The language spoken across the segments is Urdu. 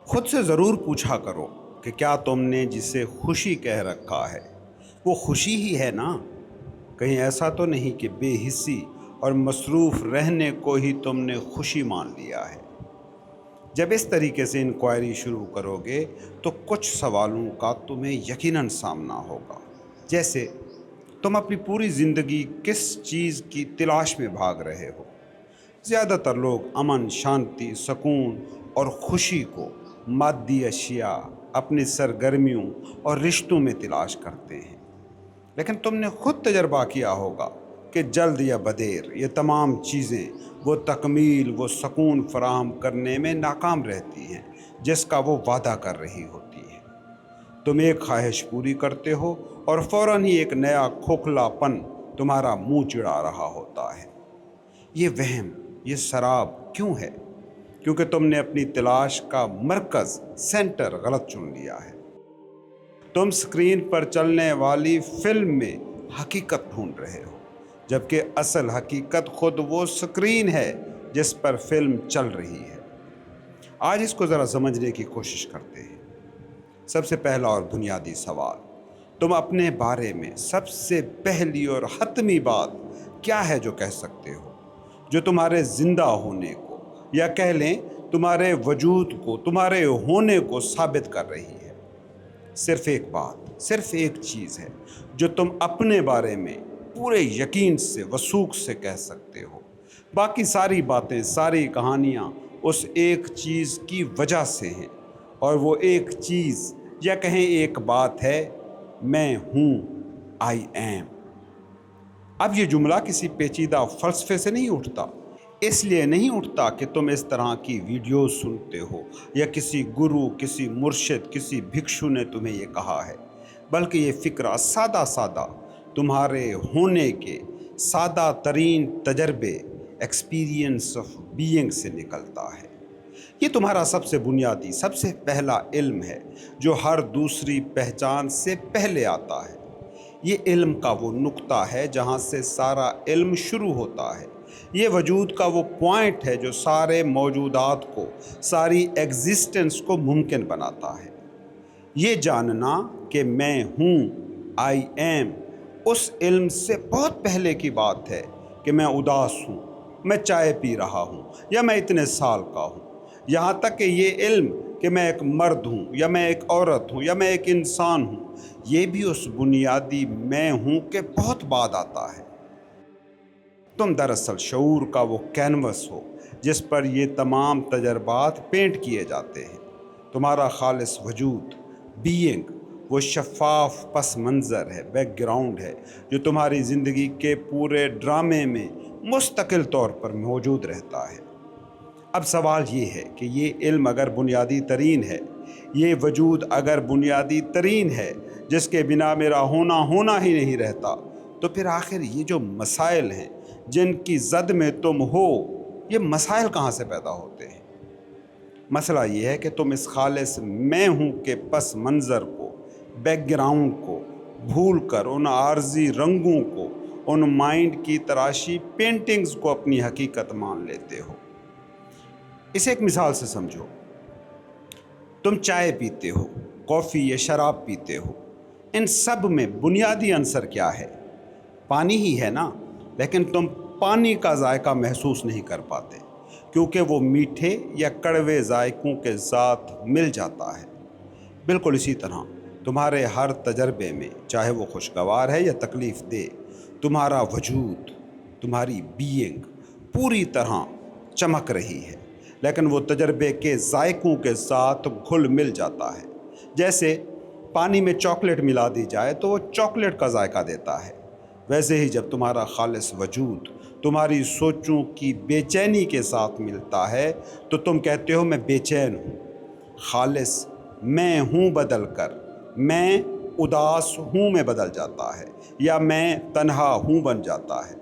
خود سے ضرور پوچھا کرو کہ کیا تم نے جسے خوشی کہہ رکھا ہے وہ خوشی ہی ہے نا؟ کہیں ایسا تو نہیں کہ بے حسی اور مصروف رہنے کو ہی تم نے خوشی مان لیا ہے؟ جب اس طریقے سے انکوائری شروع کرو گے تو کچھ سوالوں کا تمہیں یقیناً سامنا ہوگا، جیسے تم اپنی پوری زندگی کس چیز کی تلاش میں بھاگ رہے ہو؟ زیادہ تر لوگ امن، شانتی، سکون اور خوشی کو مادی اشیاء، اپنی سرگرمیوں اور رشتوں میں تلاش کرتے ہیں، لیکن تم نے خود تجربہ کیا ہوگا کہ جلد یا بدیر یہ تمام چیزیں وہ تکمیل، وہ سکون فراہم کرنے میں ناکام رہتی ہیں جس کا وہ وعدہ کر رہی ہوتی ہے۔ تم ایک خواہش پوری کرتے ہو اور فوراً ہی ایک نیا کھوکھلا پن تمہارا منہ چڑھا رہا ہوتا ہے۔ یہ وہم، یہ سراب کیوں ہے؟ کیونکہ تم نے اپنی تلاش کا مرکز، سینٹر غلط چن لیا ہے۔ تم سکرین پر چلنے والی فلم میں حقیقت ڈھونڈ رہے ہو، جبکہ اصل حقیقت خود وہ سکرین ہے جس پر فلم چل رہی ہے۔ آج اس کو ذرا سمجھنے کی کوشش کرتے ہیں۔ سب سے پہلا اور بنیادی سوال، تم اپنے بارے میں سب سے پہلی اور حتمی بات کیا ہے جو کہہ سکتے ہو، جو تمہارے زندہ ہونے کو، یا کہہ لیں تمہارے وجود کو، تمہارے ہونے کو ثابت کر رہی ہے؟ صرف ایک بات، صرف ایک چیز ہے جو تم اپنے بارے میں پورے یقین سے، وثوق سے کہہ سکتے ہو۔ باقی ساری باتیں، ساری کہانیاں اس ایک چیز کی وجہ سے ہیں، اور وہ ایک چیز یا کہیں ایک بات ہے، میں ہوں، آئی ایم۔ اب یہ جملہ کسی پیچیدہ فلسفے سے نہیں اٹھتا، اس لیے نہیں اٹھتا کہ تم اس طرح کی ویڈیوز سنتے ہو یا کسی گرو، کسی مرشد، کسی بھکشو نے تمہیں یہ کہا ہے، بلکہ یہ فکرہ سادہ سادہ تمہارے ہونے کے سادہ ترین تجربے، ایکسپیرینس آف بینگ سے نکلتا ہے۔ یہ تمہارا سب سے بنیادی، سب سے پہلا علم ہے جو ہر دوسری پہچان سے پہلے آتا ہے۔ یہ علم کا وہ نقطہ ہے جہاں سے سارا علم شروع ہوتا ہے۔ یہ وجود کا وہ پوائنٹ ہے جو سارے موجودات کو، ساری ایگزسٹنس کو ممکن بناتا ہے۔ یہ جاننا کہ میں ہوں، آئی ایم، اس علم سے بہت پہلے کی بات ہے کہ میں اداس ہوں، میں چائے پی رہا ہوں، یا میں اتنے سال کا ہوں۔ یہاں تک کہ یہ علم کہ میں ایک مرد ہوں، یا میں ایک عورت ہوں، یا میں ایک انسان ہوں، یہ بھی اس بنیادی میں ہوں کہ بہت بعد آتا ہے۔ تم دراصل شعور کا وہ کینوس ہو جس پر یہ تمام تجربات پینٹ کیے جاتے ہیں۔ تمہارا خالص وجود، بینگ، وہ شفاف پس منظر ہے، بیک گراؤنڈ ہے جو تمہاری زندگی کے پورے ڈرامے میں مستقل طور پر موجود رہتا ہے۔ اب سوال یہ ہے کہ یہ علم اگر بنیادی ترین ہے، یہ وجود اگر بنیادی ترین ہے جس کے بنا میرا ہونا ہی نہیں رہتا، تو پھر آخر یہ جو مسائل ہیں جن کی زد میں تم ہو، یہ مسائل کہاں سے پیدا ہوتے ہیں؟ مسئلہ یہ ہے کہ تم اس خالص میں ہوں کے پس منظر کو، بیک گراؤنڈ کو بھول کر ان عارضی رنگوں کو، ان مائنڈ کی تراشی پینٹنگز کو اپنی حقیقت مان لیتے ہو۔ اسے ایک مثال سے سمجھو۔ تم چائے پیتے ہو، کافی یا شراب پیتے ہو، ان سب میں بنیادی عنصر کیا ہے؟ پانی ہی ہے نا، لیکن تم پانی کا ذائقہ محسوس نہیں کر پاتے کیونکہ وہ میٹھے یا کڑوے ذائقوں کے ساتھ مل جاتا ہے۔ بالکل اسی طرح تمہارے ہر تجربے میں، چاہے وہ خوشگوار ہے یا تکلیف دہ، تمہارا وجود، تمہاری بینگ پوری طرح چمک رہی ہے، لیکن وہ تجربے کے ذائقوں کے ساتھ گھل مل جاتا ہے۔ جیسے پانی میں چاکلیٹ ملا دی جائے تو وہ چاکلیٹ کا ذائقہ دیتا ہے، ویسے ہی جب تمہارا خالص وجود تمہاری سوچوں کی بے چینی کے ساتھ ملتا ہے تو تم کہتے ہو میں بے چین ہوں۔ خالص میں ہوں بدل کر میں اداس ہوں میں بدل جاتا ہے، یا میں تنہا ہوں بن جاتا ہے۔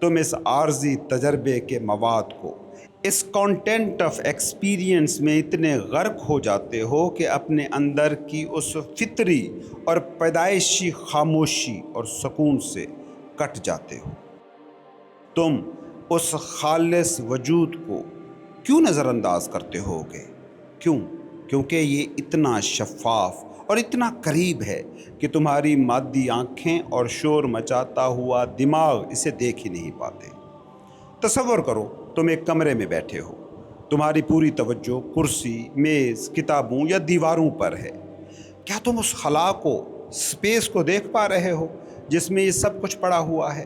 تم اس عارضی تجربے کے مواد کو، اس کانٹینٹ آف ایکسپیرینس میں اتنے غرق ہو جاتے ہو کہ اپنے اندر کی اس فطری اور پیدائشی خاموشی اور سکون سے کٹ جاتے ہو۔ تم اس خالص وجود کو کیوں نظر انداز کرتے ہوگے؟ کیوں؟ کیونکہ یہ اتنا شفاف اور اتنا قریب ہے کہ تمہاری مادی آنکھیں اور شور مچاتا ہوا دماغ اسے دیکھ ہی نہیں پاتے۔ تصور کرو تم ایک کمرے میں بیٹھے ہو، تمہاری پوری توجہ کرسی، میز، کتابوں یا دیواروں پر ہے۔ کیا تم اس خلا کو، سپیس کو دیکھ پا رہے ہو جس میں یہ سب کچھ پڑا ہوا ہے؟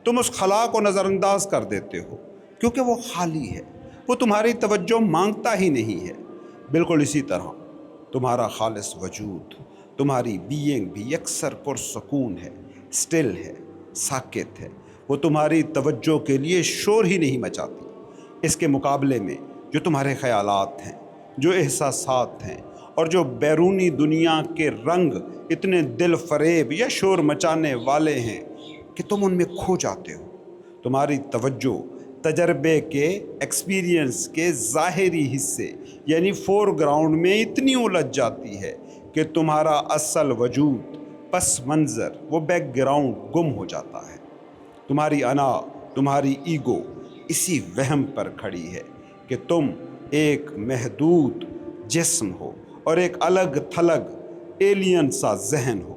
تم اس خلا کو نظر انداز کر دیتے ہو کیونکہ وہ خالی ہے، وہ تمہاری توجہ مانگتا ہی نہیں ہے۔ بالکل اسی طرح تمہارا خالص وجود، تمہاری بینگ بھی یکسر پرسکون ہے، سٹل ہے، ساکت ہے۔ وہ تمہاری توجہ کے لیے شور ہی نہیں مچاتی۔ اس کے مقابلے میں جو تمہارے خیالات ہیں، جو احساسات ہیں اور جو بیرونی دنیا کے رنگ اتنے دل فریب یا شور مچانے والے ہیں کہ تم ان میں کھو جاتے ہو۔ تمہاری توجہ تجربے کے، ایکسپیرینس کے ظاہری حصے یعنی فور گراؤنڈ میں اتنی الجھ جاتی ہے کہ تمہارا اصل وجود، پس منظر، وہ بیک گراؤنڈ گم ہو جاتا ہے۔ تمہاری انا، تمہاری ایگو اسی وہم پر کھڑی ہے کہ تم ایک محدود جسم ہو اور ایک الگ تھلگ ایلین سا ذہن ہو۔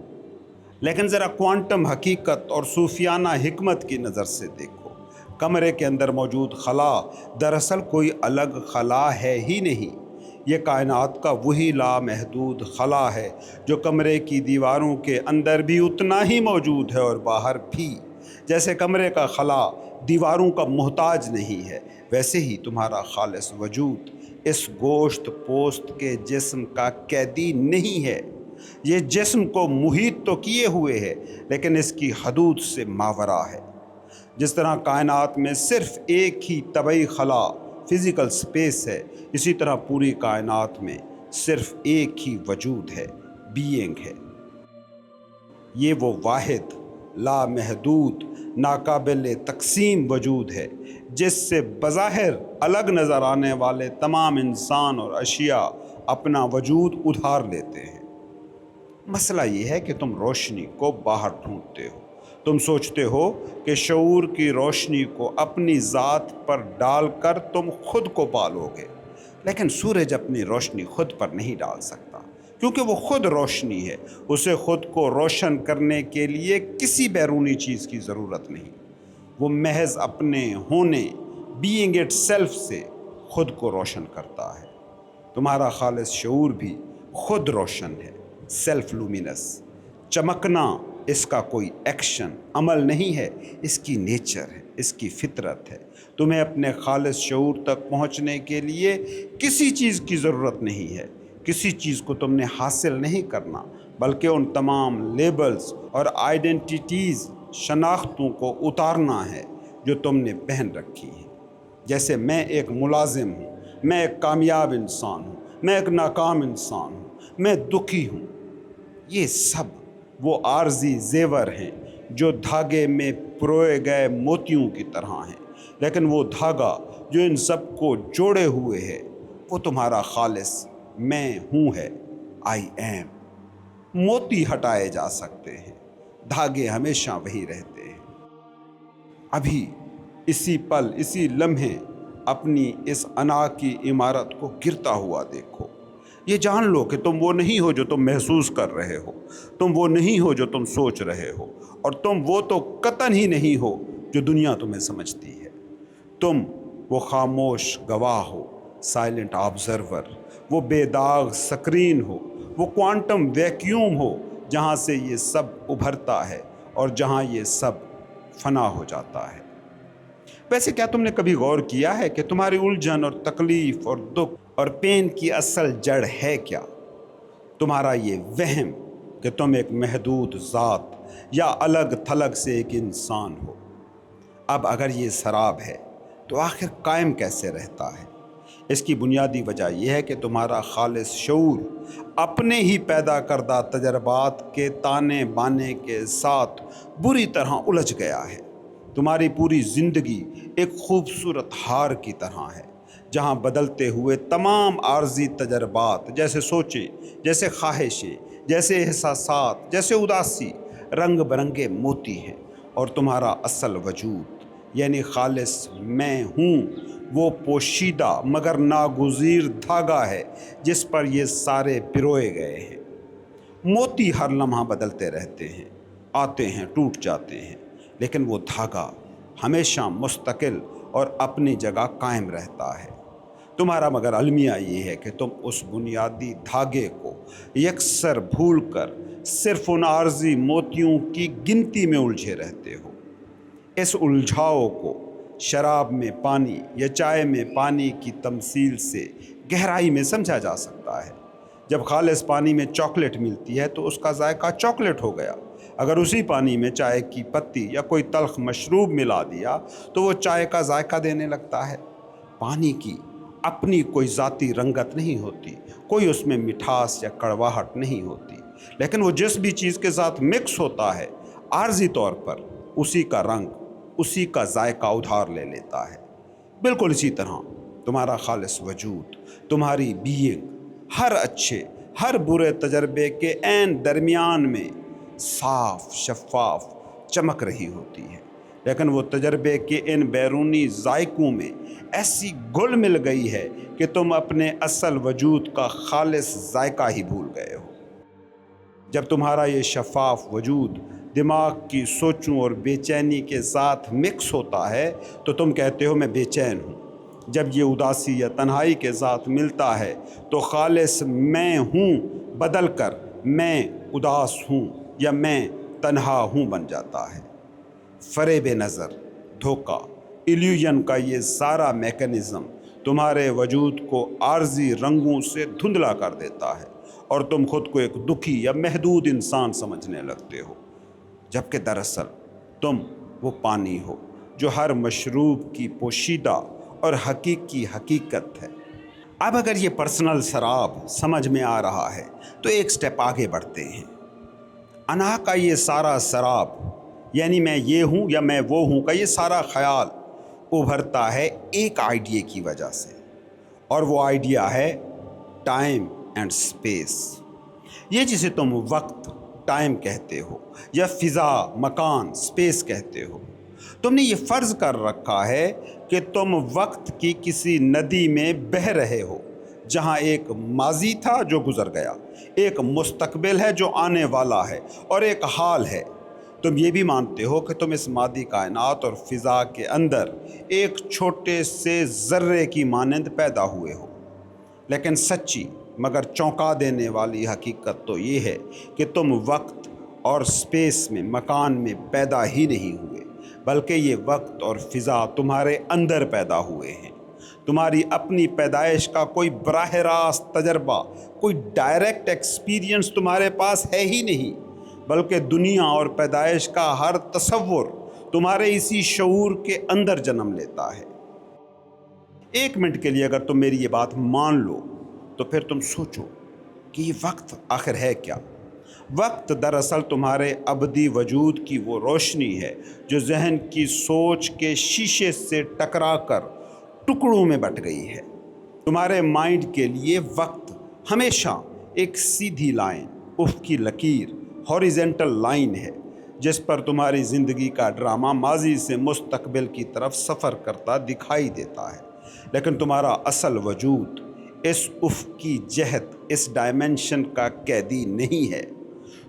لیکن ذرا کوانٹم حقیقت اور صوفیانہ حکمت کی نظر سے دیکھو۔ کمرے کے اندر موجود خلا دراصل کوئی الگ خلا ہے ہی نہیں۔ یہ کائنات کا وہی لامحدود خلا ہے جو کمرے کی دیواروں کے اندر بھی اتنا ہی موجود ہے اور باہر بھی۔ جیسے کمرے کا خلا دیواروں کا محتاج نہیں ہے، ویسے ہی تمہارا خالص وجود اس گوشت پوست کے جسم کا قیدی نہیں ہے۔ یہ جسم کو محیط تو کیے ہوئے ہے لیکن اس کی حدود سے ماورا ہے۔ جس طرح کائنات میں صرف ایک ہی طبعی خلا، فزیکل سپیس ہے، اسی طرح پوری کائنات میں صرف ایک ہی وجود ہے، بینگ ہے۔ یہ وہ واحد، لامحدود، ناقابل تقسیم وجود ہے جس سے بظاہر الگ نظر آنے والے تمام انسان اور اشیاء اپنا وجود ادھار لیتے ہیں۔ مسئلہ یہ ہے کہ تم روشنی کو باہر ڈھونڈتے ہو۔ تم سوچتے ہو کہ شعور کی روشنی کو اپنی ذات پر ڈال کر تم خود کو پالو گے، لیکن سورج اپنی روشنی خود پر نہیں ڈال سکتا کیونکہ وہ خود روشنی ہے۔ اسے خود کو روشن کرنے کے لیے کسی بیرونی چیز کی ضرورت نہیں۔ وہ محض اپنے ہونے، بینگ اٹ سیلف سے خود کو روشن کرتا ہے۔ تمہارا خالص شعور بھی خود روشن ہے، سیلف لومینس۔ چمکنا اس کا کوئی ایکشن، عمل نہیں ہے، اس کی نیچر ہے، اس کی فطرت ہے۔ تمہیں اپنے خالص شعور تک پہنچنے کے لیے کسی چیز کی ضرورت نہیں ہے۔ کسی چیز کو تم نے حاصل نہیں کرنا، بلکہ ان تمام لیبلز اور آئیڈینٹیٹیز، شناختوں کو اتارنا ہے جو تم نے پہن رکھی ہیں۔ جیسے میں ایک ملازم ہوں، میں ایک کامیاب انسان ہوں، میں ایک ناکام انسان ہوں، میں دکھی ہوں۔ یہ سب وہ عارضی زیور ہیں جو دھاگے میں پروئے گئے موتیوں کی طرح ہیں، لیکن وہ دھاگا جو ان سب کو جوڑے ہوئے ہے وہ تمہارا خالص میں ہوں ہے، آئی ایم۔ موتی ہٹائے جا سکتے ہیں، دھاگے ہمیشہ وہی رہتے ہیں۔ ابھی اسی پل، اسی لمحے اپنی اس انا کی عمارت کو گرتا ہوا دیکھو۔ یہ جان لو کہ تم وہ نہیں ہو جو تم محسوس کر رہے ہو، تم وہ نہیں ہو جو تم سوچ رہے ہو، اور تم وہ تو قطعاً ہی نہیں ہو جو دنیا تمہیں سمجھتی ہے۔ تم وہ خاموش گواہ ہو، سائلنٹ آبزرور، وہ بے داغ سکرین ہو، وہ کوانٹم ویکیوم ہو جہاں سے یہ سب ابھرتا ہے اور جہاں یہ سب فنا ہو جاتا ہے۔ ویسے کیا تم نے کبھی غور کیا ہے کہ تمہاری الجھن اور تکلیف اور دکھ اور پین کی اصل جڑ ہے کیا؟ تمہارا یہ وہم کہ تم ایک محدود ذات یا الگ تھلگ سے ایک انسان ہو۔ اب اگر یہ سراب ہے تو آخر قائم کیسے رہتا ہے؟ اس کی بنیادی وجہ یہ ہے کہ تمہارا خالص شعور اپنے ہی پیدا کردہ تجربات کے تانے بانے کے ساتھ بری طرح الجھ گیا ہے۔ تمہاری پوری زندگی ایک خوبصورت ہار کی طرح ہے جہاں بدلتے ہوئے تمام عارضی تجربات، جیسے سوچیں، جیسے خواہشیں، جیسے احساسات، جیسے اداسی، رنگ برنگے موتی ہیں، اور تمہارا اصل وجود یعنی خالص میں ہوں وہ پوشیدہ مگر ناگزیر دھاگا ہے جس پر یہ سارے پروئے گئے ہیں۔ موتی ہر لمحہ بدلتے رہتے ہیں، آتے ہیں، ٹوٹ جاتے ہیں، لیکن وہ دھاگا ہمیشہ مستقل اور اپنی جگہ قائم رہتا ہے۔ تمہارا مگر المیہ یہ ہے کہ تم اس بنیادی دھاگے کو یکسر بھول کر صرف ان عارضی موتیوں کی گنتی میں الجھے رہتے ہو۔ اس الجھاؤ کو شراب میں پانی یا چائے میں پانی کی تمثیل سے گہرائی میں سمجھا جا سکتا ہے۔ جب خالص پانی میں چاکلیٹ ملتی ہے تو اس کا ذائقہ چاکلیٹ ہو گیا۔ اگر اسی پانی میں چائے کی پتی یا کوئی تلخ مشروب ملا دیا تو وہ چائے کا ذائقہ دینے لگتا ہے۔ پانی کی اپنی کوئی ذاتی رنگت نہیں ہوتی، کوئی اس میں مٹھاس یا کڑواہٹ نہیں ہوتی، لیکن وہ جس بھی چیز کے ساتھ مکس ہوتا ہے عارضی طور پر اسی کا رنگ، اسی کا ذائقہ ادھار لے لیتا ہے۔ بالکل اسی طرح تمہارا خالص وجود، تمہاری بینگ ہر اچھے ہر برے تجربے کے عین درمیان میں صاف شفاف چمک رہی ہوتی ہے، لیکن وہ تجربے کے ان بیرونی ذائقوں میں ایسی گھل مل گئی ہے کہ تم اپنے اصل وجود کا خالص ذائقہ ہی بھول گئے ہو۔ جب تمہارا یہ شفاف وجود دماغ کی سوچوں اور بے چینی کے ساتھ مکس ہوتا ہے تو تم کہتے ہو میں بے چین ہوں۔ جب یہ اداسی یا تنہائی کے ساتھ ملتا ہے تو خالص میں ہوں بدل کر میں اداس ہوں یا میں تنہا ہوں بن جاتا ہے۔ فریب نظر، دھوکہ، ایلیوژن کا یہ سارا میکانزم تمہارے وجود کو عارضی رنگوں سے دھندلا کر دیتا ہے اور تم خود کو ایک دکھی یا محدود انسان سمجھنے لگتے ہو، جبکہ دراصل تم وہ پانی ہو جو ہر مشروب کی پوشیدہ اور حقیقی حقیقت ہے۔ اب اگر یہ پرسنل سراب سمجھ میں آ رہا ہے تو ایک سٹیپ آگے بڑھتے ہیں۔ انا کا یہ سارا سراب، یعنی میں یہ ہوں یا میں وہ ہوں کا یہ سارا خیال ابھرتا ہے ایک آئیڈیا کی وجہ سے، اور وہ آئیڈیا ہے ٹائم اینڈ سپیس۔ یہ جسے تم وقت ٹائم کہتے ہو یا فضا مکان سپیس کہتے ہو، تم نے یہ فرض کر رکھا ہے کہ تم وقت کی کسی ندی میں بہہ رہے ہو جہاں ایک ماضی تھا جو گزر گیا، ایک مستقبل ہے جو آنے والا ہے، اور ایک حال ہے۔ تم یہ بھی مانتے ہو کہ تم اس مادی کائنات اور فضا کے اندر ایک چھوٹے سے ذرے کی مانند پیدا ہوئے ہو، لیکن سچی مگر چونکا دینے والی حقیقت تو یہ ہے کہ تم وقت اور سپیس میں، مکان میں پیدا ہی نہیں ہوئے، بلکہ یہ وقت اور فضا تمہارے اندر پیدا ہوئے ہیں۔ تمہاری اپنی پیدائش کا کوئی براہ راست تجربہ، کوئی ڈائریکٹ ایکسپیرینس تمہارے پاس ہے ہی نہیں، بلکہ دنیا اور پیدائش کا ہر تصور تمہارے اسی شعور کے اندر جنم لیتا ہے۔ ایک منٹ کے لیے اگر تم میری یہ بات مان لو تو پھر تم سوچو کہ یہ وقت آخر ہے کیا؟ وقت دراصل تمہارے ابدی وجود کی وہ روشنی ہے جو ذہن کی سوچ کے شیشے سے ٹکرا کر ٹکڑوں میں بٹ گئی ہے۔ تمہارے مائنڈ کے لیے وقت ہمیشہ ایک سیدھی لائن، افقی لکیر، ہاریزنٹل لائن ہے جس پر تمہاری زندگی کا ڈرامہ ماضی سے مستقبل کی طرف سفر کرتا دکھائی دیتا ہے، لیکن تمہارا اصل وجود اس افقی جہت، اس ڈائمنشن کا قیدی نہیں ہے۔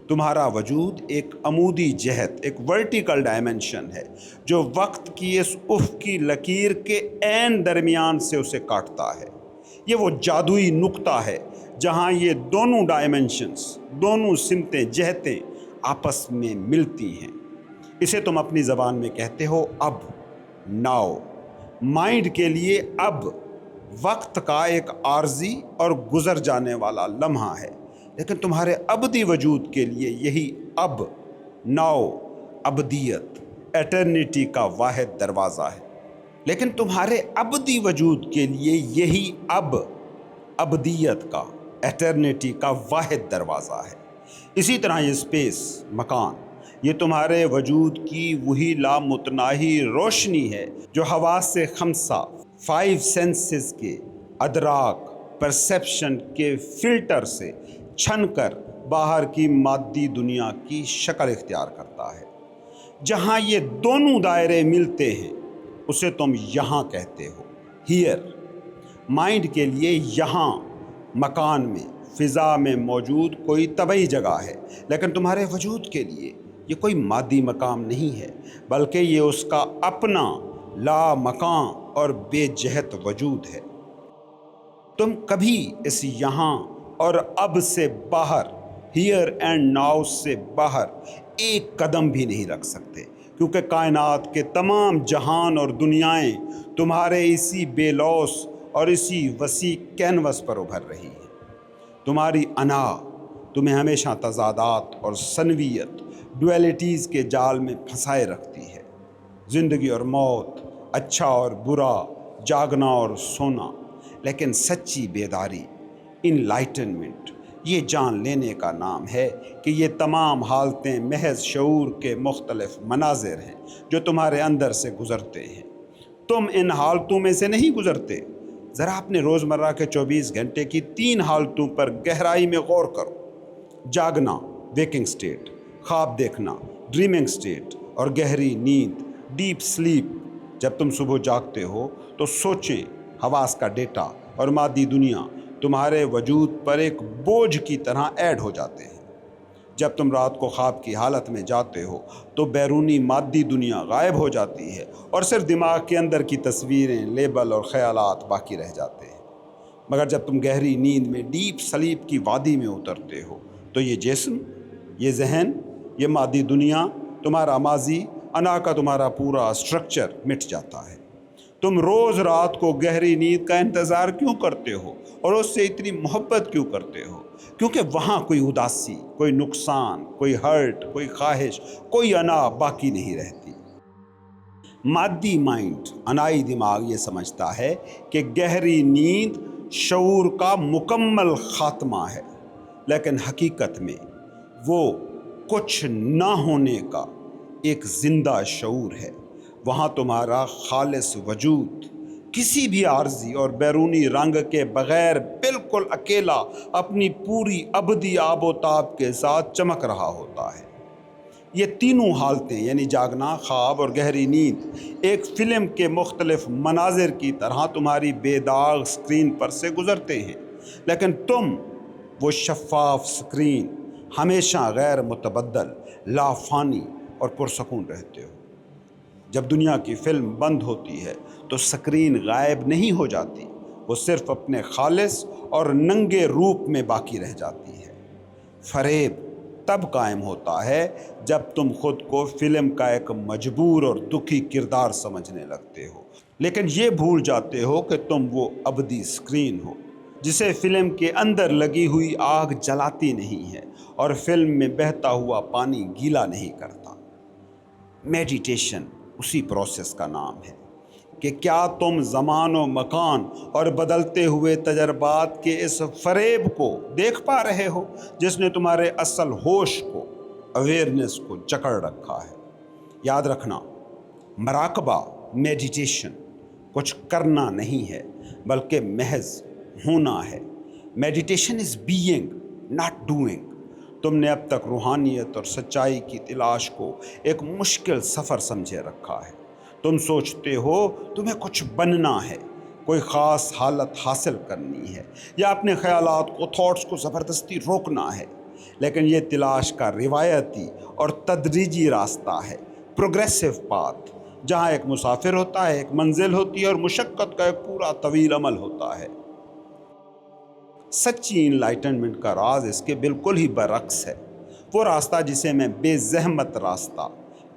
تمہارا وجود ایک عمودی جہت، ایک ورٹیکل ڈائمنشن ہے جو وقت کی اس افقی لکیر کے عین درمیان سے اسے کاٹتا ہے۔ یہ وہ جادوئی نقطہ ہے جہاں یہ دونوں ڈائمنشنز، دونوں سمتیں، جہتیں آپس میں ملتی ہیں۔ اسے تم اپنی زبان میں کہتے ہو اب، ناؤ۔ مائنڈ کے لیے اب وقت کا ایک عارضی اور گزر جانے والا لمحہ ہے، لیکن تمہارے ابدی وجود کے لیے یہی اب، ناؤ، ابدیت، ایٹرنیٹی کا واحد دروازہ ہے۔ لیکن تمہارے ابدی وجود کے لیے یہی اب، ابدیت کا، ایٹرنیٹی کا واحد دروازہ ہے۔ اسی طرح یہ سپیس، مکان، یہ تمہارے وجود کی وہی لامتناہی روشنی ہے جو حواس خمسہ، 5 سینسز کے ادراک، پرسیپشن کے فلٹر سے چھن کر باہر کی مادی دنیا کی شکل اختیار کرتا ہے۔ جہاں یہ دونوں دائرے ملتے ہیں اسے تم یہاں کہتے ہو۔ ہیئر مائنڈ کے لیے یہاں مکان میں فضا میں موجود کوئی طبعی جگہ ہے، لیکن تمہارے وجود کے لیے یہ کوئی مادی مقام نہیں ہے، بلکہ یہ اس کا اپنا لا مکان اور بے جہت وجود ہے۔ تم کبھی اس یہاں اور اب سے باہر، ہیئر اینڈ ناؤ سے باہر ایک قدم بھی نہیں رکھ سکتے، کیونکہ کائنات کے تمام جہان اور دنیائیں تمہارے اسی بے لوث اور اسی وسیع کینوس پر ابھر رہی ہیں۔ تمہاری انا تمہیں ہمیشہ تضادات اور سنویت، ڈویلٹیز کے جال میں پھنسائے رکھتی ہے۔ زندگی اور موت، اچھا اور برا، جاگنا اور سونا، لیکن سچی بیداری، انلائٹنمنٹ، یہ جان لینے کا نام ہے کہ یہ تمام حالتیں محض شعور کے مختلف مناظر ہیں جو تمہارے اندر سے گزرتے ہیں۔ تم ان حالتوں میں سے نہیں گزرتے۔ ذرا اپنے روزمرہ کے 24 گھنٹے کی 3 حالتوں پر گہرائی میں غور کرو: جاگنا، ویکنگ سٹیٹ، خواب دیکھنا، ڈریمنگ سٹیٹ، اور گہری نیند، ڈیپ سلیپ۔ جب تم صبح جاگتے ہو تو سوچیں، حواس کا ڈیٹا اور مادی دنیا تمہارے وجود پر ایک بوجھ کی طرح ایڈ ہو جاتے ہیں۔ جب تم رات کو خواب کی حالت میں جاتے ہو تو بیرونی مادی دنیا غائب ہو جاتی ہے اور صرف دماغ کے اندر کی تصویریں، لیبل اور خیالات باقی رہ جاتے ہیں۔ مگر جب تم گہری نیند میں ڈیپ سلیپ کی وادی میں اترتے ہو تو یہ جسم، یہ ذہن، یہ مادی دنیا، تمہارا ماضی، انا کا تمہارا پورا اسٹرکچر مٹ جاتا ہے۔ تم روز رات کو گہری نیند کا انتظار کیوں کرتے ہو اور اس سے اتنی محبت کیوں کرتے ہو؟ کیونکہ وہاں کوئی اداسی، کوئی نقصان، کوئی ہرٹ، کوئی خواہش، کوئی انا باقی نہیں رہتی۔ مادی مائنڈ، انائی دماغ یہ سمجھتا ہے کہ گہری نیند شعور کا مکمل خاتمہ ہے، لیکن حقیقت میں وہ کچھ نہ ہونے کا ایک زندہ شعور ہے۔ وہاں تمہارا خالص وجود کسی بھی عارضی اور بیرونی رنگ کے بغیر بالکل اکیلا اپنی پوری ابدی آب و تاب کے ساتھ چمک رہا ہوتا ہے۔ یہ تینوں حالتیں یعنی جاگنا، خواب اور گہری نیند ایک فلم کے مختلف مناظر کی طرح تمہاری بے داغ سکرین پر سے گزرتے ہیں، لیکن تم وہ شفاف سکرین ہمیشہ غیر متبدل، لافانی اور پرسکون رہتے ہو۔ جب دنیا کی فلم بند ہوتی ہے تو سکرین غائب نہیں ہو جاتی، وہ صرف اپنے خالص اور ننگے روپ میں باقی رہ جاتی ہے۔ فریب تب قائم ہوتا ہے جب تم خود کو فلم کا ایک مجبور اور دکھی کردار سمجھنے لگتے ہو، لیکن یہ بھول جاتے ہو کہ تم وہ ابدی سکرین ہو جسے فلم کے اندر لگی ہوئی آگ جلاتی نہیں ہے اور فلم میں بہتا ہوا پانی گیلا نہیں کرتا۔ میڈیٹیشن اسی پروسیس کا نام ہے کہ کیا تم زمان و مکان اور بدلتے ہوئے تجربات کے اس فریب کو دیکھ پا رہے ہو جس نے تمہارے اصل ہوش کو، اویئرنیس کو جکڑ رکھا ہے۔ یاد رکھنا، مراقبہ، میڈیٹیشن کچھ کرنا نہیں ہے بلکہ محض ہونا ہے۔ Meditation is being not doing. تم نے اب تک روحانیت اور سچائی کی تلاش کو ایک مشکل سفر سمجھے رکھا ہے۔ تم سوچتے ہو تمہیں کچھ بننا ہے، کوئی خاص حالت حاصل کرنی ہے یا اپنے خیالات کو، تھاٹس کو زبردستی روکنا ہے، لیکن یہ تلاش کا روایتی اور تدریجی راستہ ہے، پروگریسو پاتھ، جہاں ایک مسافر ہوتا ہے، ایک منزل ہوتی ہے اور مشقت کا ایک پورا طویل عمل ہوتا ہے۔ سچی انلائٹنمنٹ کا راز اس کے بالکل ہی برعکس ہے۔ وہ راستہ جسے میں بے زحمت راستہ،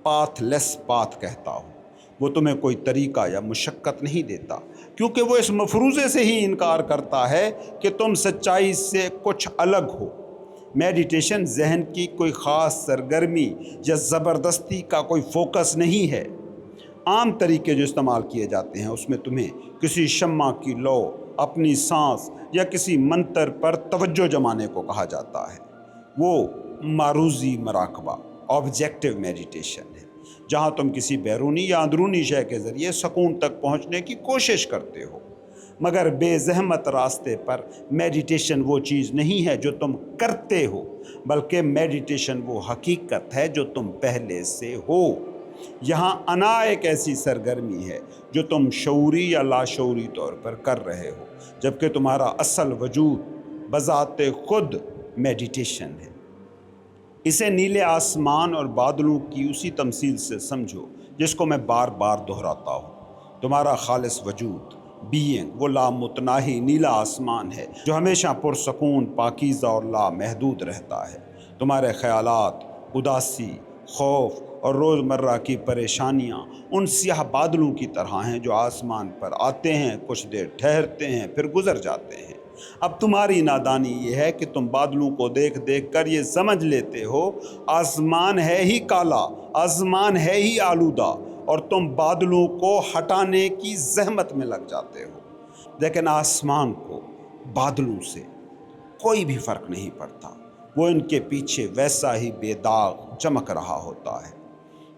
پاتھ لیس پاتھ کہتا ہوں، وہ تمہیں کوئی طریقہ یا مشقت نہیں دیتا، کیونکہ وہ اس مفروضے سے ہی انکار کرتا ہے کہ تم سچائی سے کچھ الگ ہو۔ میڈیٹیشن ذہن کی کوئی خاص سرگرمی یا زبردستی کا کوئی فوکس نہیں ہے۔ عام طریقے جو استعمال کیے جاتے ہیں اس میں تمہیں کسی شمع کی لو، اپنی سانس یا کسی منتر پر توجہ جمانے کو کہا جاتا ہے۔ وہ معروضی مراقبہ، آبجیکٹیو میڈیٹیشن ہے، جہاں تم کسی بیرونی یا اندرونی شے کے ذریعے سکون تک پہنچنے کی کوشش کرتے ہو۔ مگر بے زحمت راستے پر میڈیٹیشن وہ چیز نہیں ہے جو تم کرتے ہو، بلکہ میڈیٹیشن وہ حقیقت ہے جو تم پہلے سے ہو۔ یہاں انا ایک ایسی سرگرمی ہے جو تم شعوری یا لاشعوری طور پر کر رہے ہو، جبکہ تمہارا اصل وجود بذات خود میڈیٹیشن ہے۔ اسے نیلے آسمان اور بادلوں کی اسی تمثیل سے سمجھو جس کو میں بار بار دہراتا ہوں۔ تمہارا خالص وجود، بینگ، وہ لامتناہی نیلا آسمان ہے جو ہمیشہ پرسکون، پاکیزہ اور لامحدود رہتا ہے۔ تمہارے خیالات، اداسی، خوف اور روزمرہ کی پریشانیاں ان سیاہ بادلوں کی طرح ہیں جو آسمان پر آتے ہیں، کچھ دیر ٹھہرتے ہیں، پھر گزر جاتے ہیں۔ اب تمہاری نادانی یہ ہے کہ تم بادلوں کو دیکھ دیکھ کر یہ سمجھ لیتے ہو آسمان ہے ہی کالا، آسمان ہے ہی آلودہ، اور تم بادلوں کو ہٹانے کی زحمت میں لگ جاتے ہو۔ لیکن آسمان کو بادلوں سے کوئی بھی فرق نہیں پڑتا، وہ ان کے پیچھے ویسا ہی بے داغ چمک رہا ہوتا ہے۔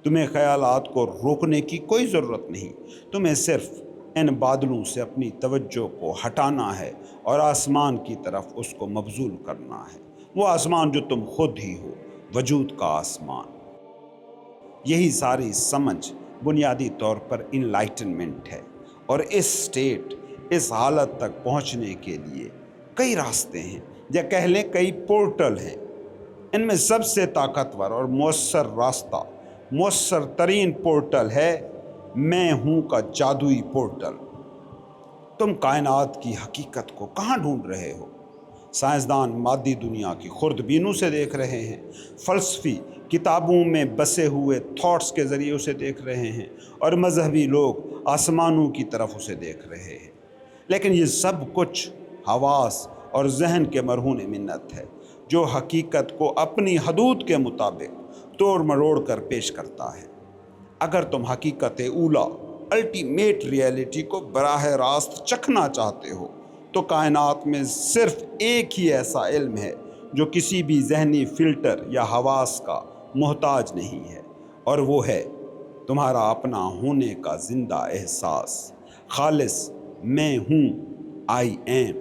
تمہیں خیالات کو روکنے کی کوئی ضرورت نہیں، تمہیں صرف ان بادلوں سے اپنی توجہ کو ہٹانا ہے اور آسمان کی طرف اس کو مبذول کرنا ہے، وہ آسمان جو تم خود ہی ہو، وجود کا آسمان۔ یہی ساری سمجھ بنیادی طور پر انلائٹنمنٹ ہے، اور اس سٹیٹ، اس حالت تک پہنچنے کے لیے کئی راستے ہیں، یا کہہ لیں کئی پورٹل ہیں۔ ان میں سب سے طاقتور اور مؤثر راستہ، مؤثر ترین پورٹل ہے میں ہوں کا جادوئی پورٹل۔ تم کائنات کی حقیقت کو کہاں ڈھونڈ رہے ہو؟ سائنسدان مادی دنیا کی خوردبینوں سے دیکھ رہے ہیں، فلسفی کتابوں میں بسے ہوئے تھاٹس کے ذریعے اسے دیکھ رہے ہیں، اور مذہبی لوگ آسمانوں کی طرف اسے دیکھ رہے ہیں۔ لیکن یہ سب کچھ حواس اور ذہن کے مرہون منت ہے جو حقیقت کو اپنی حدود کے مطابق توڑ مروڑ کر پیش کرتا ہے۔ اگر تم حقیقت اولا، الٹیمیٹ ریئلٹی کو براہ راست چکھنا چاہتے ہو تو کائنات میں صرف ایک ہی ایسا علم ہے جو کسی بھی ذہنی فلٹر یا حواس کا محتاج نہیں ہے، اور وہ ہے تمہارا اپنا ہونے کا زندہ احساس، خالص میں ہوں، آئی ایم۔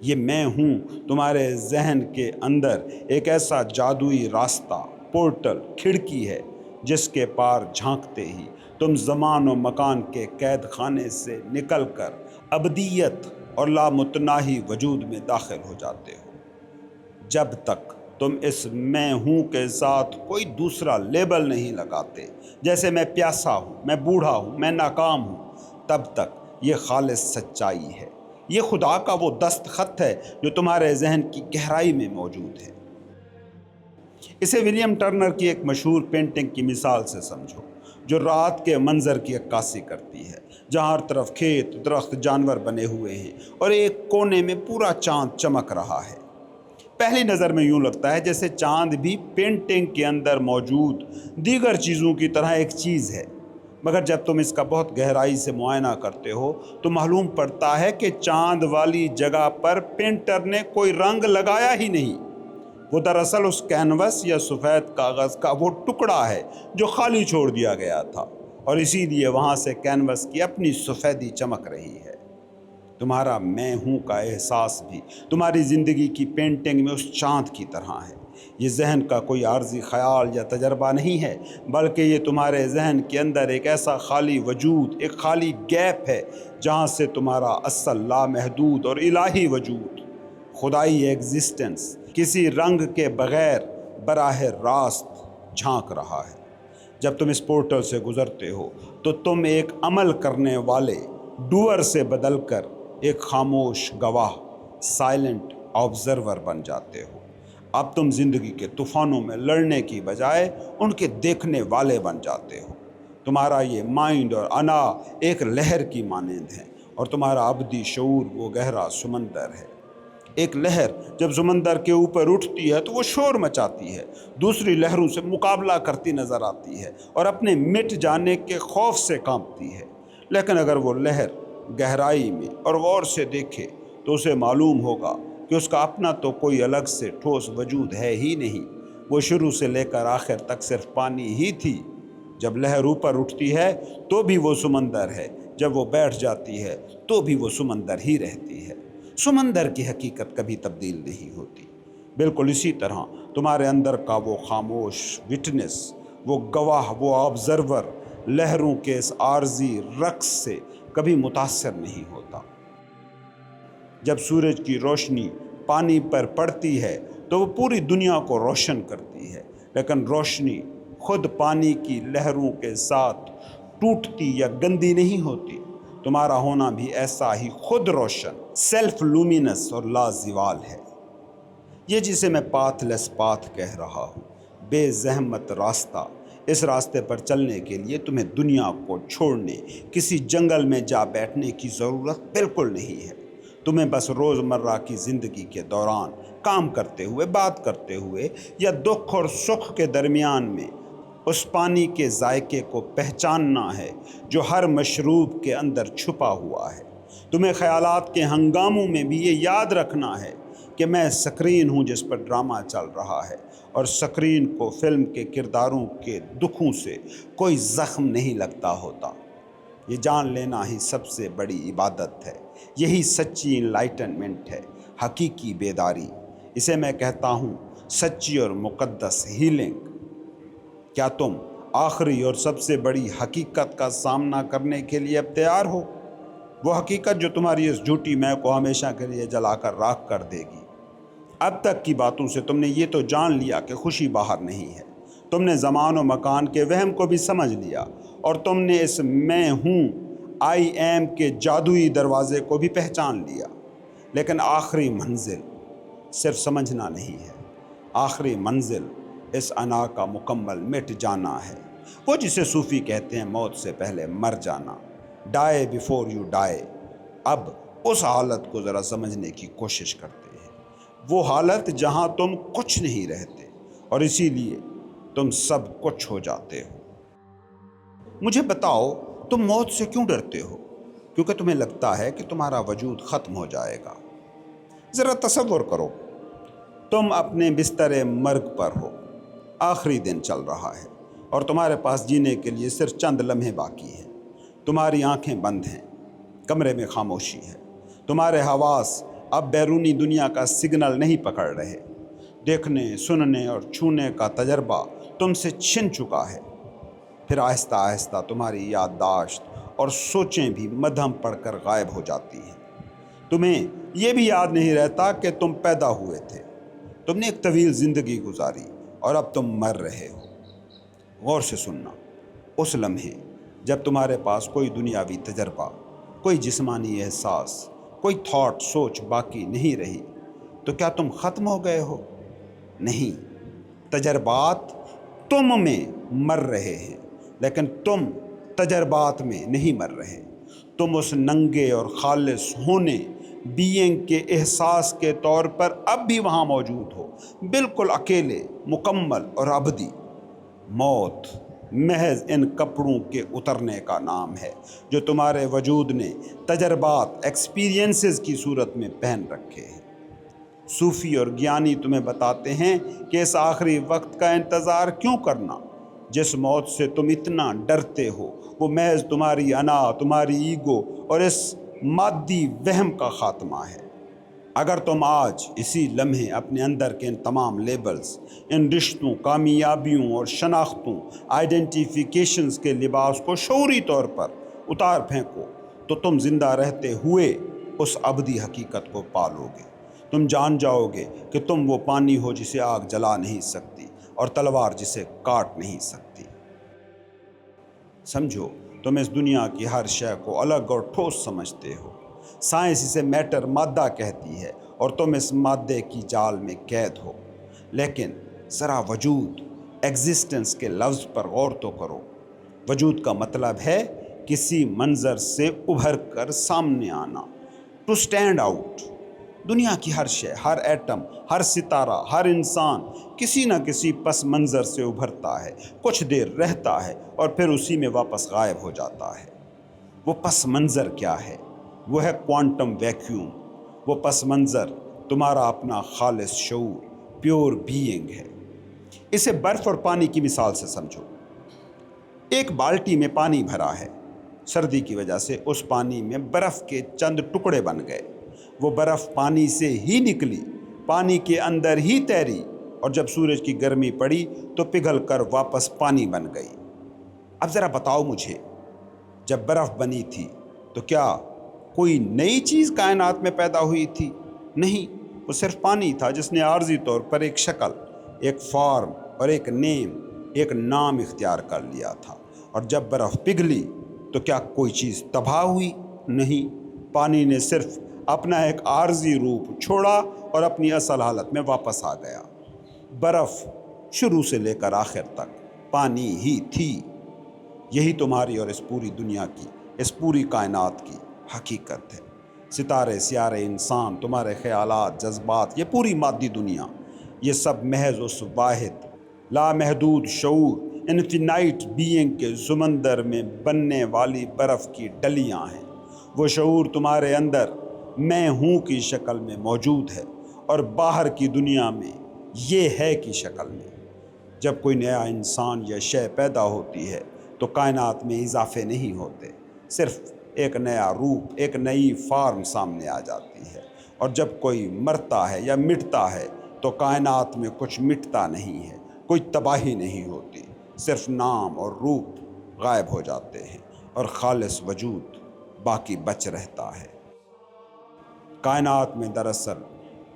یہ میں ہوں تمہارے ذہن کے اندر ایک ایسا جادوئی راستہ، پورٹل، کھڑکی ہے جس کے پار جھانکتے ہی تم زمان و مکان کے قید خانے سے نکل کر ابدیت اور لامتناہی وجود میں داخل ہو جاتے ہو۔ جب تک تم اس میں ہوں کے ساتھ کوئی دوسرا لیبل نہیں لگاتے، جیسے میں پیاسا ہوں، میں بوڑھا ہوں، میں ناکام ہوں، تب تک یہ خالص سچائی ہے۔ یہ خدا کا وہ دستخط ہے جو تمہارے ذہن کی گہرائی میں موجود ہے۔ اسے ولیم ٹرنر کی ایک مشہور پینٹنگ کی مثال سے سمجھو جو رات کے منظر کی عکاسی کرتی ہے، جہاں ہر طرف کھیت، درخت، جانور بنے ہوئے ہیں، اور ایک کونے میں پورا چاند چمک رہا ہے۔ پہلی نظر میں یوں لگتا ہے جیسے چاند بھی پینٹنگ کے اندر موجود دیگر چیزوں کی طرح ایک چیز ہے، مگر جب تم اس کا بہت گہرائی سے معائنہ کرتے ہو تو معلوم پڑتا ہے کہ چاند والی جگہ پر پینٹر نے کوئی رنگ لگایا ہی نہیں، وہ دراصل اس کینوس یا سفید کاغذ کا وہ ٹکڑا ہے جو خالی چھوڑ دیا گیا تھا، اور اسی لیے وہاں سے کینوس کی اپنی سفیدی چمک رہی ہے۔ تمہارا میں ہوں کا احساس بھی تمہاری زندگی کی پینٹنگ میں اس چاند کی طرح ہے۔ یہ ذہن کا کوئی عارضی خیال یا تجربہ نہیں ہے، بلکہ یہ تمہارے ذہن کے اندر ایک ایسا خالی وجود، ایک خالی گیپ ہے جہاں سے تمہارا اصل لامحدود اور الہی وجود، خدائی ایگزسٹنس، کسی رنگ کے بغیر براہ راست جھانک رہا ہے۔ جب تم اس پورٹل سے گزرتے ہو تو تم ایک عمل کرنے والے ڈوئر سے بدل کر ایک خاموش گواہ، سائلنٹ آبزرور بن جاتے ہو۔ اب تم زندگی کے طوفانوں میں لڑنے کی بجائے ان کے دیکھنے والے بن جاتے ہو۔ تمہارا یہ مائنڈ اور انا ایک لہر کی مانند ہے، اور تمہارا ابدی شعور وہ گہرا سمندر ہے۔ ایک لہر جب سمندر کے اوپر اٹھتی ہے تو وہ شور مچاتی ہے، دوسری لہروں سے مقابلہ کرتی نظر آتی ہے اور اپنے مٹ جانے کے خوف سے کانپتی ہے۔ لیکن اگر وہ لہر گہرائی میں اور غور سے دیکھے تو اسے معلوم ہوگا کہ اس کا اپنا تو کوئی الگ سے ٹھوس وجود ہے ہی نہیں، وہ شروع سے لے کر آخر تک صرف پانی ہی تھی۔ جب لہر اوپر اٹھتی ہے تو بھی وہ سمندر ہے، جب وہ بیٹھ جاتی ہے تو بھی وہ سمندر ہی رہتی ہے۔ سمندر کی حقیقت کبھی تبدیل نہیں ہوتی۔ بالکل اسی طرح تمہارے اندر کا وہ خاموش وٹنس، وہ گواہ، وہ آبزرور لہروں کے اس عارضی رقص سے کبھی متاثر نہیں ہوتا۔ جب سورج کی روشنی پانی پر پڑتی ہے تو وہ پوری دنیا کو روشن کرتی ہے، لیکن روشنی خود پانی کی لہروں کے ساتھ ٹوٹتی یا گندی نہیں ہوتی۔ تمہارا ہونا بھی ایسا ہی خود روشن، سیلف لومینس اور لازوال ہے۔ یہ جسے میں پاتھ لیس پاتھ کہہ رہا ہوں، بے زحمت راستہ، اس راستے پر چلنے کے لیے تمہیں دنیا کو چھوڑنے، کسی جنگل میں جا بیٹھنے کی ضرورت بالکل نہیں ہے۔ تمہیں بس روزمرہ کی زندگی کے دوران کام کرتے ہوئے، بات کرتے ہوئے یا دکھ اور سکھ کے درمیان میں اس پانی کے ذائقے کو پہچاننا ہے جو ہر مشروب کے اندر چھپا ہوا ہے۔ تمہیں خیالات کے ہنگاموں میں بھی یہ یاد رکھنا ہے کہ میں سکرین ہوں جس پر ڈرامہ چل رہا ہے، اور سکرین کو فلم کے کرداروں کے دکھوں سے کوئی زخم نہیں لگتا ہوتا۔ یہ جان لینا ہی سب سے بڑی عبادت ہے، یہی سچی انلائٹنمنٹ ہے، حقیقی بیداری۔ اسے میں کہتا ہوں سچی اور مقدس ہیلنگ۔ کیا تم آخری اور سب سے بڑی حقیقت کا سامنا کرنے کے لیے اب تیار ہو؟ وہ حقیقت جو تمہاری اس جھوٹی میں کو ہمیشہ کے لیے جلا کر راکھ کر دے گی۔ اب تک کی باتوں سے تم نے یہ تو جان لیا کہ خوشی باہر نہیں ہے، تم نے زمان و مکان کے وہم کو بھی سمجھ لیا، اور تم نے اس میں ہوں، آئی ایم کے جادوئی دروازے کو بھی پہچان لیا۔ لیکن آخری منزل صرف سمجھنا نہیں ہے، آخری منزل اس انا کا مکمل مٹ جانا ہے، وہ جسے صوفی کہتے ہیں موت سے پہلے مر جانا، ڈائی بیفور یو ڈائی۔ اب اس حالت کو ذرا سمجھنے کی کوشش کرتے ہیں، وہ حالت جہاں تم کچھ نہیں رہتے اور اسی لیے تم سب کچھ ہو جاتے ہو۔ مجھے بتاؤ، تم موت سے کیوں ڈرتے ہو؟ کیونکہ تمہیں لگتا ہے کہ تمہارا وجود ختم ہو جائے گا۔ ذرا تصور کرو، تم اپنے بستر مرگ پر ہو، آخری دن چل رہا ہے اور تمہارے پاس جینے کے لیے صرف چند لمحے باقی ہیں۔ تمہاری آنکھیں بند ہیں، کمرے میں خاموشی ہے، تمہارے حواس اب بیرونی دنیا کا سگنل نہیں پکڑ رہے، دیکھنے، سننے اور چھونے کا تجربہ تم سے چھن چکا ہے۔ پھر آہستہ آہستہ تمہاری یادداشت اور سوچیں بھی مدھم پڑھ کر غائب ہو جاتی ہیں۔ تمہیں یہ بھی یاد نہیں رہتا کہ تم پیدا ہوئے تھے۔ تم نے ایک طویل زندگی گزاری اور اب تم مر رہے ہو۔ غور سے سننا، اس لمحے جب تمہارے پاس کوئی دنیاوی تجربہ، کوئی جسمانی احساس، کوئی تھاٹ، سوچ باقی نہیں رہی، تو کیا تم ختم ہو گئے ہو؟ نہیں، تجربات تم میں مر رہے ہیں، لیکن تم تجربات میں نہیں مر رہے۔ تم اس ننگے اور خالص ہونے، بینگ کے احساس کے طور پر اب بھی وہاں موجود ہو، بالکل اکیلے، مکمل اور ابدی۔ موت محض ان کپڑوں کے اترنے کا نام ہے جو تمہارے وجود نے تجربات، ایکسپیرینسز کی صورت میں پہن رکھے ہیں۔ صوفی اور گیانی تمہیں بتاتے ہیں کہ اس آخری وقت کا انتظار کیوں کرنا۔ جس موت سے تم اتنا ڈرتے ہو وہ محض تمہاری انا، تمہاری ایگو اور اس مادی وہم کا خاتمہ ہے۔ اگر تم آج اسی لمحے اپنے اندر کے ان تمام لیبلز، ان رشتوں، کامیابیوں اور شناختوں، آئیڈینٹیفیکیشنز کے لباس کو شعوری طور پر اتار پھینکو تو تم زندہ رہتے ہوئے اس ابدی حقیقت کو پالو گے۔ تم جان جاؤ گے کہ تم وہ پانی ہو جسے آگ جلا نہیں سکتی اور تلوار جسے کاٹ نہیں سکتی۔ سمجھو، تم اس دنیا کی ہر شے کو الگ اور ٹھوس سمجھتے ہو۔ سائنس اسے میٹر، مادہ کہتی ہے، اور تم اس مادے کی جال میں قید ہو۔ لیکن ذرا وجود، ایگزسٹنس کے لفظ پر غور تو کرو۔ وجود کا مطلب ہے کسی منظر سے ابھر کر سامنے آنا، ٹو سٹینڈ آؤٹ۔ دنیا کی ہر شے، ہر ایٹم، ہر ستارہ، ہر انسان کسی نہ کسی پس منظر سے ابھرتا ہے، کچھ دیر رہتا ہے اور پھر اسی میں واپس غائب ہو جاتا ہے۔ وہ پس منظر کیا ہے؟ وہ ہے کوانٹم ویکیوم۔ وہ پس منظر تمہارا اپنا خالص شعور، پیور بینگ ہے۔ اسے برف اور پانی کی مثال سے سمجھو۔ ایک بالٹی میں پانی بھرا ہے، سردی کی وجہ سے اس پانی میں برف کے چند ٹکڑے بن گئے۔ وہ برف پانی سے ہی نکلی، پانی کے اندر ہی تیری، اور جب سورج کی گرمی پڑی تو پگھل کر واپس پانی بن گئی۔ اب ذرا بتاؤ مجھے، جب برف بنی تھی تو کیا کوئی نئی چیز کائنات میں پیدا ہوئی تھی؟ نہیں، وہ صرف پانی تھا جس نے عارضی طور پر ایک شکل، ایک فارم اور ایک نام اختیار کر لیا تھا۔ اور جب برف پگھلی تو کیا کوئی چیز تباہ ہوئی؟ نہیں، پانی نے صرف اپنا ایک عارضی روپ چھوڑا اور اپنی اصل حالت میں واپس آ گیا۔ برف شروع سے لے کر آخر تک پانی ہی تھی۔ یہی تمہاری اور اس پوری دنیا کی، اس پوری کائنات کی حقیقت ہے۔ ستارے، سیارے، انسان، تمہارے خیالات، جذبات، یہ پوری مادی دنیا، یہ سب محض اس واحد لامحدود شعور، انفینائٹ بینگ کے سمندر میں بننے والی برف کی ڈلیاں ہیں۔ وہ شعور تمہارے اندر میں ہوں کی شکل میں موجود ہے اور باہر کی دنیا میں یہ ہے کی شکل میں۔ جب کوئی نیا انسان یا شے پیدا ہوتی ہے تو کائنات میں اضافے نہیں ہوتے، صرف ایک نیا روپ، ایک نئی فارم سامنے آ جاتی ہے۔ اور جب کوئی مرتا ہے یا مٹتا ہے تو کائنات میں کچھ مٹتا نہیں ہے، کوئی تباہی نہیں ہوتی، صرف نام اور روپ غائب ہو جاتے ہیں اور خالص وجود باقی بچ رہتا ہے۔ کائنات میں دراصل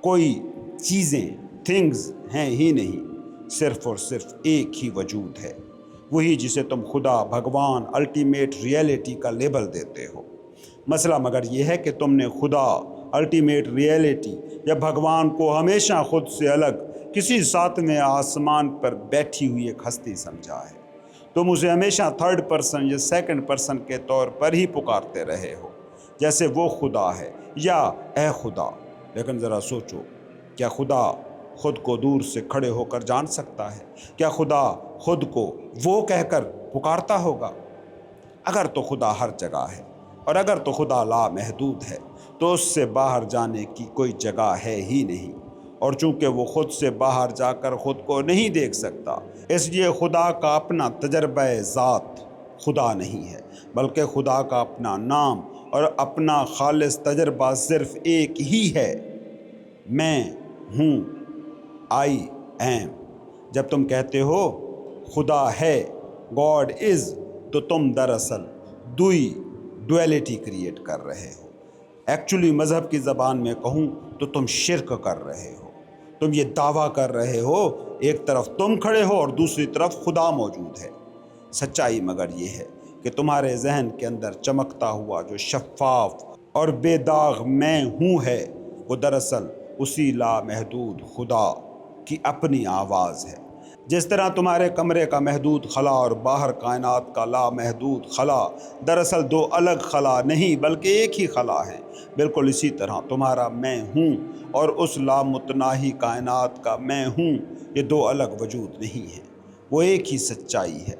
کوئی چیزیں، تھنگز ہیں ہی نہیں، صرف اور صرف ایک ہی وجود ہے، وہی جسے تم خدا، بھگوان، الٹیمیٹ ریئلٹی کا لیبل دیتے ہو۔ مسئلہ مگر یہ ہے کہ تم نے خدا، الٹیمیٹ ریئلٹی یا بھگوان کو ہمیشہ خود سے الگ کسی ساتویں آسمان پر بیٹھی ہوئی ایک ہستی سمجھا ہے۔ تم اسے ہمیشہ تھرڈ پرسن یا سیکنڈ پرسن کے طور پر ہی پکارتے رہے ہو، جیسے وہ خدا ہے یا اے خدا۔ لیکن ذرا سوچو، کیا خدا خود کو دور سے کھڑے ہو کر جان سکتا ہے؟ کیا خدا خود کو وہ کہہ کر پکارتا ہوگا؟ اگر تو خدا ہر جگہ ہے اور اگر تو خدا لامحدود ہے تو اس سے باہر جانے کی کوئی جگہ ہے ہی نہیں۔ اور چونکہ وہ خود سے باہر جا کر خود کو نہیں دیکھ سکتا، اس لیے خدا کا اپنا تجربہ ذات خدا نہیں ہے، بلکہ خدا کا اپنا نام اور اپنا خالص تجربہ صرف ایک ہی ہے، میں ہوں، آئی ایم۔ جب تم کہتے ہو خدا ہے، گاڈ از، تو تم دراصل ڈویلٹی کریٹ کر رہے ہو۔ ایکچولی مذہب کی زبان میں کہوں تو تم شرک کر رہے ہو۔ تم یہ دعویٰ کر رہے ہو ایک طرف تم کھڑے ہو اور دوسری طرف خدا موجود ہے۔ سچائی مگر یہ ہے کہ تمہارے ذہن کے اندر چمکتا ہوا جو شفاف اور بے داغ میں ہوں ہے، وہ دراصل اسی لامحدود خدا کی اپنی آواز ہے۔ جس طرح تمہارے کمرے کا محدود خلا اور باہر کائنات کا لامحدود خلا دراصل دو الگ خلا نہیں بلکہ ایک ہی خلا ہے، بالکل اسی طرح تمہارا میں ہوں اور اس لامتناہی کائنات کا میں ہوں، یہ دو الگ وجود نہیں ہیں، وہ ایک ہی سچائی ہے۔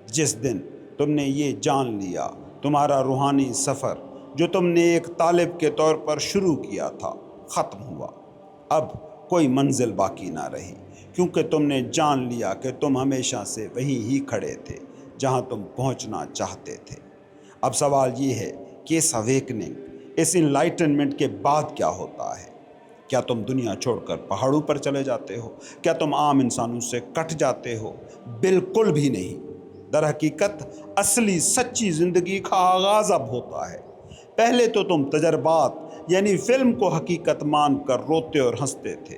جس دن تم نے یہ جان لیا، تمہارا روحانی سفر جو تم نے ایک طالب کے طور پر شروع کیا تھا ختم ہوا۔ اب کوئی منزل باقی نہ رہی، کیونکہ تم نے جان لیا کہ تم ہمیشہ سے وہیں ہی کھڑے تھے جہاں تم پہنچنا چاہتے تھے۔ اب سوال یہ ہے کہ اس اویکننگ، اس انلائٹنمنٹ کے بعد کیا ہوتا ہے؟ کیا تم دنیا چھوڑ کر پہاڑوں پر چلے جاتے ہو؟ کیا تم عام انسانوں سے کٹ جاتے ہو؟ بالکل بھی نہیں۔ در حقیقت اصلی سچی زندگی کا آغاز اب ہوتا ہے۔ پہلے تو تم تجربات یعنی فلم کو حقیقت مان کر روتے اور ہنستے تھے،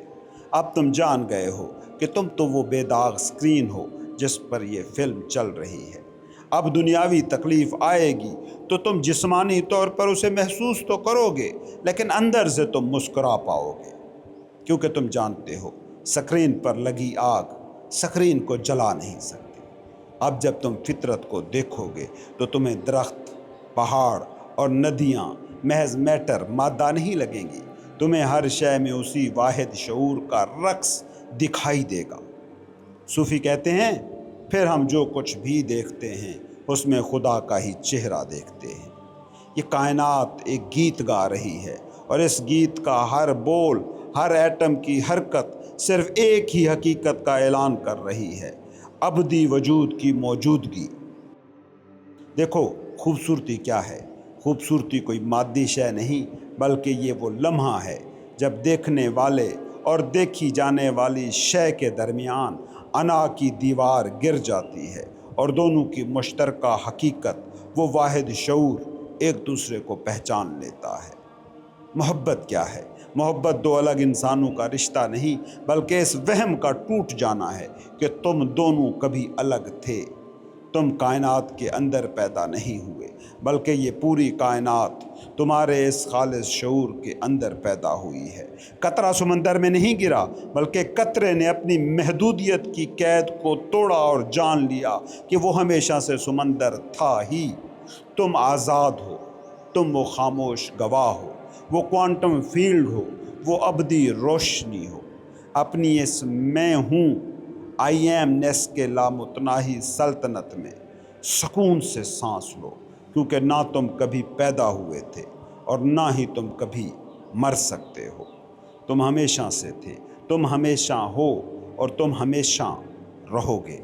اب تم جان گئے ہو کہ تم تو وہ بے داغ اسکرین ہو جس پر یہ فلم چل رہی ہے۔ اب دنیاوی تکلیف آئے گی تو تم جسمانی طور پر اسے محسوس تو کرو گے، لیکن اندر سے تم مسکرا پاؤ گے، کیونکہ تم جانتے ہو اسکرین پر لگی آگ اسکرین کو جلا نہیں سکتی۔ اب جب تم فطرت کو دیکھو گے تو تمہیں درخت، پہاڑ اور ندیاں محض میٹر، مادہ نہیں لگیں گی، تمہیں ہر شے میں اسی واحد شعور کا رقص دکھائی دے گا۔ صوفی کہتے ہیں پھر ہم جو کچھ بھی دیکھتے ہیں اس میں خدا کا ہی چہرہ دیکھتے ہیں۔ یہ کائنات ایک گیت گا رہی ہے اور اس گیت کا ہر بول، ہر ایٹم کی حرکت صرف ایک ہی حقیقت کا اعلان کر رہی ہے، ابدی وجود کی موجودگی۔ دیکھو خوبصورتی کیا ہے؟ خوبصورتی کوئی مادی شے نہیں بلکہ یہ وہ لمحہ ہے جب دیکھنے والے اور دیکھی جانے والی شے کے درمیان انا کی دیوار گر جاتی ہے، اور دونوں کی مشترکہ حقیقت، وہ واحد شعور، ایک دوسرے کو پہچان لیتا ہے۔ محبت کیا ہے؟ محبت دو الگ انسانوں کا رشتہ نہیں، بلکہ اس وہم کا ٹوٹ جانا ہے کہ تم دونوں کبھی الگ تھے۔ تم کائنات کے اندر پیدا نہیں ہوئے، بلکہ یہ پوری کائنات تمہارے اس خالص شعور کے اندر پیدا ہوئی ہے۔ قطرہ سمندر میں نہیں گرا، بلکہ قطرے نے اپنی محدودیت کی قید کو توڑا اور جان لیا کہ وہ ہمیشہ سے سمندر تھا ہی۔ تم آزاد ہو، تم وہ خاموش گواہ ہو، وہ کوانٹم فیلڈ ہو، وہ ابدی روشنی ہو۔ اپنی اس میں ہوں، آئی ایم نیس کے لامتناہی سلطنت میں سکون سے سانس لو، کیونکہ نہ تم کبھی پیدا ہوئے تھے اور نہ ہی تم کبھی مر سکتے ہو۔ تم ہمیشہ سے تھے، تم ہمیشہ ہو، اور تم ہمیشہ رہو گے۔